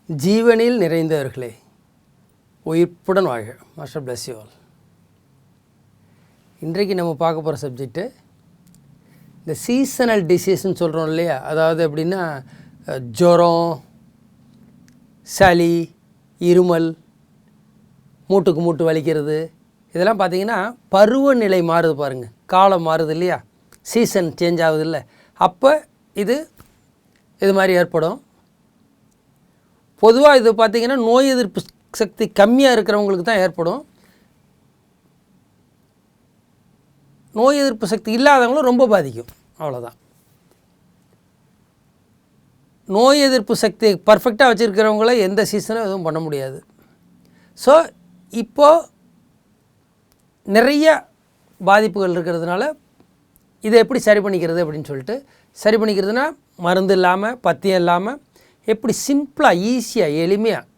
ஜீவனில் நிறைந்தவர்களே உயிர்ப்புடன் வாழ்க. Master bless you all. இன்றைக்கு நம்ம பார்க்க போகிற சப்ஜெக்டு இந்த சீசனல் டிசீஸ்ன்னு சொல்கிறோம் இல்லையா. அதாவது எப்படின்னா ஜுரம், சளி, இருமல், மூட்டுக்கு மூட்டு வலிக்கிறது, இதெல்லாம் பார்த்திங்கன்னா பருவநிலை மாறுது பாருங்கள், காலம் மாறுது இல்லையா, சீசன் சேஞ்ச் ஆகுது இல்லை, அப்போ இது மாதிரி ஏற்படும். பொதுவாக இது பார்த்திங்கன்னா நோய் எதிர்ப்பு சக்தி கம்மியாக இருக்கிறவங்களுக்கு தான் ஏற்படும். நோய் எதிர்ப்பு சக்தி இல்லாதவங்களும் ரொம்ப பாதிக்கும், அவ்வளோதான். நோய் எதிர்ப்பு சக்தி பர்ஃபெக்டாக வச்சுருக்கிறவங்கள எந்த சீசனும் எதுவும் பண்ண முடியாது. ஸோ இப்போது நிறைய பாதிப்புகள் இருக்கிறதுனால இதை எப்படி சரி பண்ணிக்கிறது அப்படின்னு சொல்லிட்டு, சரி பண்ணிக்கிறதுனா மருந்து இல்லாமல் பத்தியம் இல்லாமல் எப்படி சிம்பிளாக ஈஸியாக எளிமையாக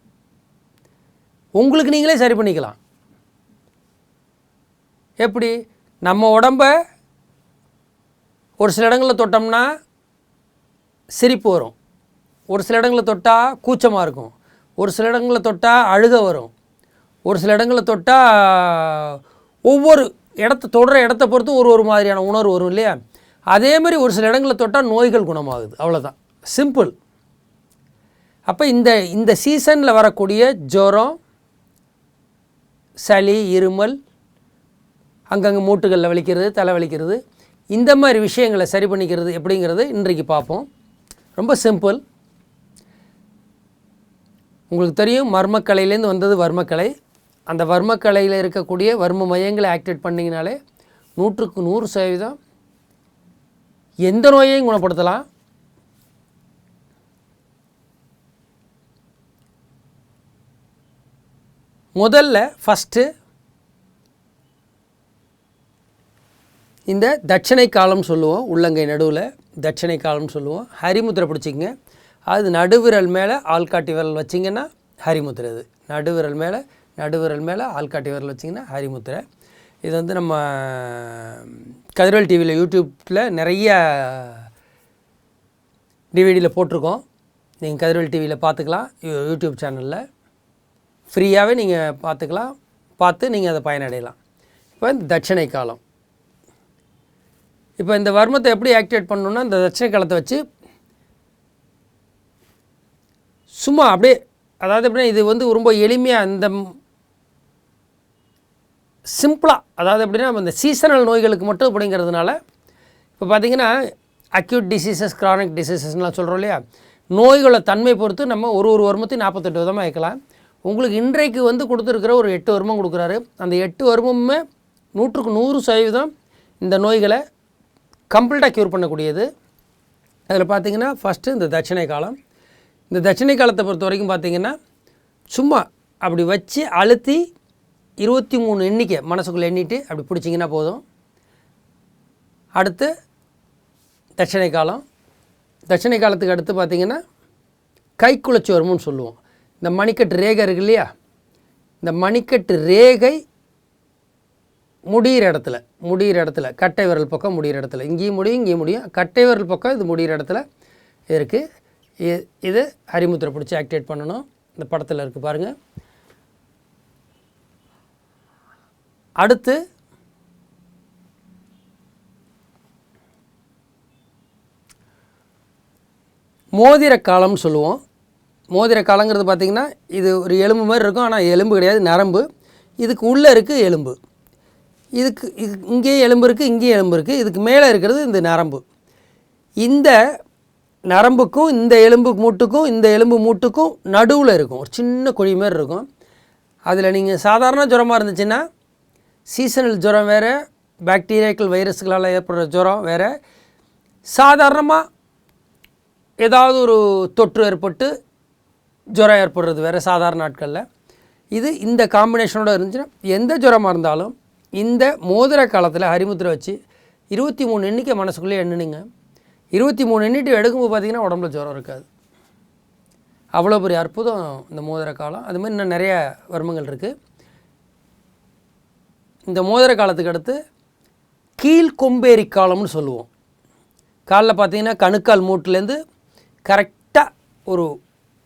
உங்களுக்கு நீங்களே சரி பண்ணிக்கலாம். எப்படி நம்ம உடம்ப ஒரு சில இடங்களில் தொட்டோம்னா சிரிப்பு வரும், ஒரு சில இடங்களில் தொட்டால் கூச்சமாக இருக்கும், ஒரு சில இடங்களில் தொட்டால் அழுக வரும், ஒரு சில இடங்களில் தொட்டால் ஒவ்வொரு தொடுற இடத்த பொறுத்து ஒரு மாதிரியான உணர்வு வரும் இல்லையா. அதே மாதிரி ஒரு சில இடங்களில் தொட்டால் நோய்கள் குணமாகுது, அவ்வளோதான், சிம்பிள். அப்போ இந்த சீசனில் வரக்கூடிய ஜுரம், சளி, இருமல், அங்கங்கே மூட்டுகளில் வலிக்கிறது, தலை வலிக்கிறது, இந்த மாதிரி விஷயங்களை சரி பண்ணிக்கிறது எப்படிங்கிறது இன்றைக்கு பார்ப்போம். ரொம்ப சிம்பிள். உங்களுக்கு தெரியும் மர்மக்கலையிலேருந்து வந்தது வர்மக்கலை. அந்த வர்மக்கலையில் இருக்கக்கூடிய வர்ம மையங்களை ஆக்டிவேட் பண்ணிங்கனாலே 100% எந்த நோயையும் குணப்படுத்தலாம். முதல்ல ஃபஸ்ட்டு இந்த தட்சணை காலம்னு சொல்லுவோம், உள்ளங்கை நடுவில் தட்சணை காலம்னு சொல்லுவோம். ஹரிமுத்திரை பிடிச்சிங்க, அது நடுவிரல் மேலே ஆள்காட்டி விரல் வச்சிங்கன்னா ஹரிமுத்திரை. இது நடுவிரல் மேலே ஆள்காட்டி விரல் வச்சிங்கன்னா ஹரிமுத்திரை. இது நம்ம கதிரவேல் டிவியில் யூடியூப்பில் நிறைய டிவிடியில் போட்டிருக்கோம். நீங்கள் கதிரவேல் டிவியில் பார்த்துக்கலாம், யூடியூப் சேனலில் ஃப்ரீயாகவே நீங்கள் பார்த்துக்கலாம், பார்த்து நீங்கள் அதை பயனடையலாம். இப்போ இந்த தட்சணை காலம், இப்போ இந்த வர்மத்தை எப்படி ஆக்டிவேட் பண்ணணுன்னா, இந்த தட்சணை காலத்தை வச்சு சும்மா அப்படியே, அதாவது எப்படின்னா இது ரொம்ப எளிமையாக இந்த சிம்பிளாக, அதாவது எப்படின்னா நம்ம இந்த சீசனல் நோய்களுக்கு மட்டும் அப்படிங்கிறதுனால, இப்போ பார்த்திங்கன்னா அக்யூட் டிசீசஸ், க்ரானிக் டிசீசஸ்லாம் சொல்கிறோம் இல்லையா, நோய்களை தன்மை பொறுத்து நம்ம ஒரு வர்மத்தையும் 48 விதமாக வைக்கலாம். உங்களுக்கு இன்றைக்கு கொடுத்துருக்கிற ஒரு 8 வர்மம் கொடுக்குறாரு. அந்த 8 வர்மமுமே 100% இந்த நோய்களை கம்ப்ளீட்டாக க்யூர் பண்ணக்கூடியது. அதில் பார்த்திங்கன்னா ஃபஸ்ட்டு இந்த தட்சணை காலம். இந்த தட்சணை காலத்தை பொறுத்த வரைக்கும் பார்த்திங்கன்னா சும்மா அப்படி வச்சு அழுத்தி 23 எண்ணிக்கை மனசுக்குள்ளே எண்ணிட்டு அப்படி பிடிச்சிங்கன்னா போதும். அடுத்து தட்சணை காலம். தட்சணை காலத்துக்கு அடுத்து பார்த்திங்கன்னா கைக்குளச்சி வர்மம்னு சொல்லுவோம். இந்த மணிக்கட்டு ரேகை இருக்கு இல்லையா, இந்த மணிக்கட்டு ரேகை முடிகிற இடத்துல கட்டை விரல் பக்கம் முடிகிற இடத்துல, இங்கேயும் முடியும், கட்டை விரல் பக்கம் இது முடிகிற இடத்துல இருக்குது. இது ஹரிமுத்திரை பிடிச்சி ஆக்டிவேட் பண்ணணும். இந்த படத்தில் இருக்குது பாருங்கள். அடுத்து மோதிர காலம்னு சொல்லுவோம். மோதிர காலங்கிறது பார்த்திங்கன்னா இது ஒரு எலும்பு மாதிரி இருக்கும், ஆனால் எலும்பு கிடையாது, நரம்பு. இதுக்கு உள்ளே இருக்குது எலும்பு, இதுக்கு இங்கேயும் எலும்பு இருக்குது, இங்கேயும் எலும்பு இருக்குது, இதுக்கு மேலே இருக்கிறது இந்த நரம்பு. இந்த நரம்புக்கும் இந்த எலும்பு மூட்டுக்கும் நடுவில் இருக்கும் ஒரு சின்ன குழி மாதிரி இருக்கும். அதில் நீங்கள் சாதாரண ஜுரமாக இருந்துச்சுன்னா, சீசனல் ஜுரம் வேறு, பாக்டீரியாக்கள் வைரஸ்களால் ஏற்படுற ஜுரம் வேறு, சாதாரணமாக ஏதாவது ஒரு தொற்று ஏற்பட்டு ஜுரம் ஏற்படுறது வேறு சாதாரண நாட்களில். இந்த காம்பினேஷனோடு இருந்துச்சுன்னா எந்த ஜுரமாக இருந்தாலும் இந்த மோதிர காலத்தில் ஹரிமுத்திரை வச்சு 23 எண்ணிக்கை மனசுக்குள்ளே எண்ணுனுங்க. 23 எண்ணிட்டு எடுக்கும்போது பார்த்திங்கன்னா உடம்புல ஜுரம் இருக்காது. அவ்வளோ பெரிய அற்புதம் இந்த மோதிர காலம். அது மாதிரி இன்னும் நிறைய வர்மங்கள் இருக்குது. இந்த மோதிர காலத்துக்கு அடுத்து கீழ்கொம்பேரி காலம்னு சொல்லுவோம். காலில் பார்த்திங்கன்னா கணுக்கால் மூட்டிலேருந்து கரெக்டாக ஒரு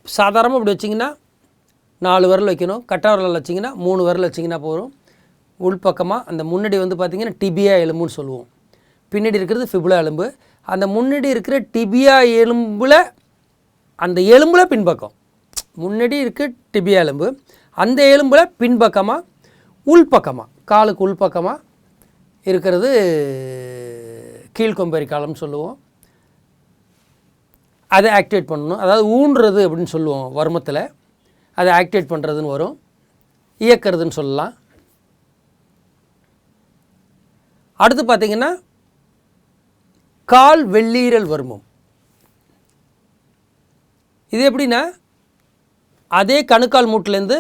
சாதாரணமாக இப்படி வச்சிங்கன்னா 4 விரல் வைக்கணும். கட்டை விரல் வச்சிங்கன்னா 3 விரல் வச்சிங்கன்னா போதும். உள்பக்கமாக அந்த முன்னாடி வந்து பார்த்திங்கன்னா டிபியா எலும்புன்னு சொல்லுவோம். பின்னாடி இருக்கிறது ஃபிபுலா எலும்பு. அந்த முன்னாடி இருக்கிற டிபியா எலும்பில் அந்த எலும்பில் பின்பக்கம், முன்னாடி இருக்க டிபியா எலும்பு, அந்த எலும்பில் பின்பக்கமாக உள்பக்கமாக காலுக்கு உள்பக்கமாக இருக்கிறது கீழ்கொம்பரி காலம்னு சொல்லுவோம். அதை ஆக்டிவேட் பண்ணணும். அதாவது ஊன்றது அப்படின்னு சொல்லுவோம் வருமத்தில். அதை ஆக்டிவேட் பண்ணுறதுன்னு வரும். இயக்கிறதுன்னு சொல்லலாம். அடுத்து பார்த்திங்கன்னா கால் வெள்ளீரல் வருமம். இது எப்படின்னா அதே கணுக்கால் மூட்டிலேருந்து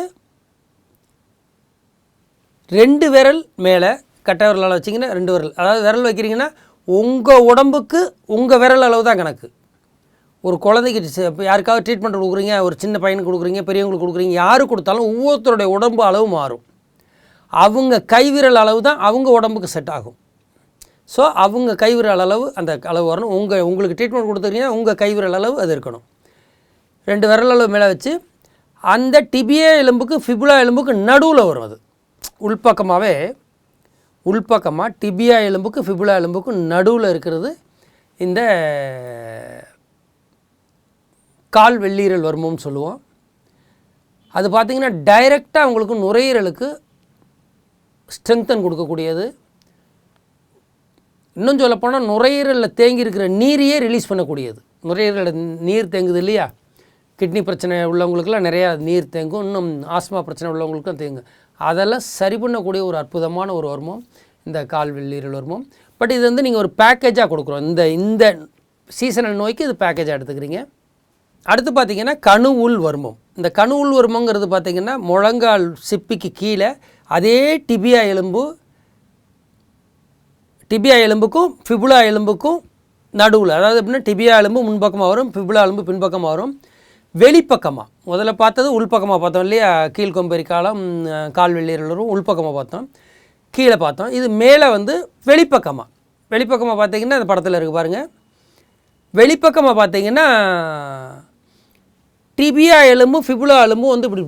2 விரல் மேலே கட்டை விரலால் வச்சிங்கன்னா 2 விரல், அதாவது விரல் வைக்கிறீங்கன்னா உங்கள் உடம்புக்கு உங்கள் விரல் அளவு தான் கணக்கு. ஒரு குழந்தைக்கு இப்போ யாருக்காவது ட்ரீட்மெண்ட் கொடுக்குறீங்க, ஒரு சின்ன பையனுக்கு கொடுக்குறீங்க, பெரியவங்களுக்கு கொடுக்குறீங்க, யாரு கொடுத்தாலும் ஒவ்வொருத்தருடைய உடம்பு அளவு மாறும். அவங்க கைவிரல் அளவு தான் அவங்க உடம்புக்கு செட் ஆகும். ஸோ அவங்க கைவிரல் அளவு அந்த அளவு வரணும். உங்களுக்கு ட்ரீட்மெண்ட் கொடுத்துருக்கீங்கன்னா உங்கள் கைவிரல் அளவு அது இருக்கணும். 2 விரல் அளவு மேலே வச்சு அந்த டிபியா எலும்புக்கு ஃபிபுலா எலும்புக்கு நடுவில் வரும். அது உள்பக்கமாகவே உள்பக்கமாக டிபியா எலும்புக்கு ஃபிபுலா எலும்புக்கு நடுவில் இருக்கிறது இந்த கால் வெள்ளீரல் வருமம்னு சொல்லுவோம். அது பார்த்திங்கன்னா டைரெக்டாக அவங்களுக்கு நுரையீரலுக்கு ஸ்ட்ரெங்தன் கொடுக்கக்கூடியது. இன்னும் சொல்லப்போனால் நுரையீரலில் தேங்கி இருக்கிற நீரையே ரிலீஸ் பண்ணக்கூடியது. நுரையீரலில் நீர் தேங்குது இல்லையா, கிட்னி பிரச்சனை உள்ளவங்களுக்குலாம் நிறையா நீர் தேங்கும், இன்னும் ஆஸ்மா பிரச்சனை உள்ளவங்களுக்கும் தேங்கும். அதெல்லாம் சரி பண்ணக்கூடிய ஒரு அற்புதமான ஒரு வருமம் இந்த கால் வெள்ளீரல் வருமம். பட் இது வந்து நீங்கள் ஒரு பேக்கேஜாக கொடுக்குறோம். இந்த சீசனல் நோய்க்கு இது பேக்கேஜாக எடுத்துக்கிறீங்க. அடுத்து பார்த்திங்கன்னா கணு உள் வருமம். இந்த கணு உள் வருமங்கிறது பார்த்திங்கன்னா முழங்கால் சிப்பிக்கு கீழே அதே டிபியா எலும்புக்கும் ஃபிபுலா எலும்புக்கும் நடுவில், அதாவது எப்படின்னா டிபியா எலும்பு முன்பக்கமாக வரும், ஃபிபுலா எலும்பு பின்பக்கமாக வரும். வெளிப்பக்கமாக முதல்ல பார்த்தது உள்பக்கமாக பார்த்தோம் இல்லையா, கீழ்கொம்பரி காலம் கால் வெள்ளீரல் வரும், உள்பக்கமாக பார்த்தோம், கீழே பார்த்தோம். இது மேலே வந்து வெளிப்பக்கமாக பார்த்திங்கன்னா இந்த படத்தில் இருக்குது பாருங்கள். வெளிப்பக்கமாக பார்த்திங்கன்னா டிபியா எலும்பு ஃபிபுலா எலும்பு வந்து இப்படி